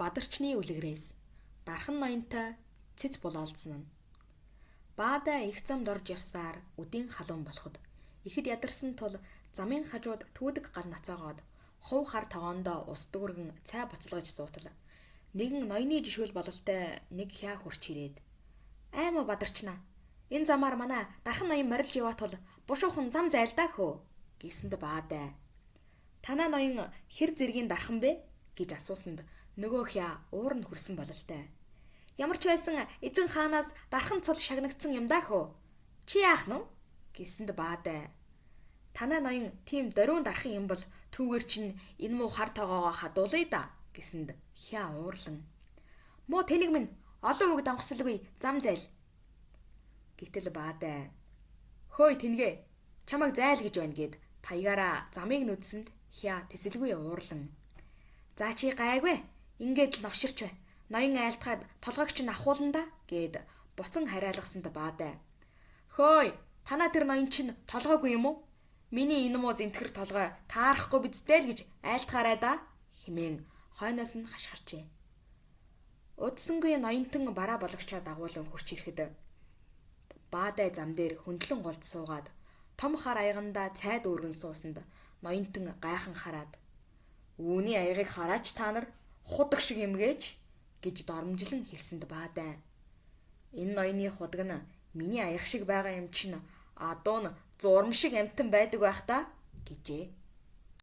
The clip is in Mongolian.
Бадарчны үлгэрээс дархан ноёнтой цэц булаалдсан нь. Баада их замд орж явсаар үдийн халуун болоход ихэд ядарсан тул замын хажууд түүдэг гал ноцоогоод хувь хар тогоондоо ус дүүргэн цай буцалгаж суутал. Нэгэн ноёны жишүүл бололтой нэг хяа хурч ирээд "Аймаа Бадарчнаа, энэ замаар манай дархан ноён морилж яваа тул бушуухан зам зайлдаа хөө" гэсэнд Баада "Танаа ноён хэр зэргийн дархан бэ?" гэж асуусанд нөгөө хяа уур нь хүрсэн бололтой. "Ямар ч байсан эзэн хаанаас дархан цол шагнагдсан юм даа хөө. Чи яах нь?" гэсэнд Баада "Танаа ноён тийм дөрвөн дархан юм бол түүгээр чинь энэ муу хар тоогоогоо хадуулъя да" гэсэнд хяа уурлан "Муу тэнэг минь олон үг донгослгүй зам зайл." Гэтэл Баада "Хөөе тэнгээ, чамайг зайл гэж байна" гэд таягаараа замыг нүдсэнд хяа тэсэлгүй уурлан "За чи гайгүй. Ингээд л новширч бай. Ноён айлтгаад толгойг чинь ахуулна да" гэд буцан хараалгасанд Баада "Хөөе, танаа тэр ноён чинь толгойгүй юм уу? Миний энэ муу зэнтгэр толгой таарахгүй бидтэй л гэж айлтгаарай да" хэмээн хойноос нь хашгирчээ. Удсангүй ноёнтон бараа бологчоо дагуулan хурч ирэхэд Баадай зам дээр хөндлөн голд суугаад том хар аягандаа цай дүүргэн суусанд ноёнтон гайхан хараад "Үүний аягыг хараач та нар, худаг шиг юмгээч" гэж доромжлон хэлсэнд Баадай "Энэ ноёны худаг нь миний аяг шиг байгаа юм чинь адуу нь зурм шиг амтан байдаг байх та" гэжээ.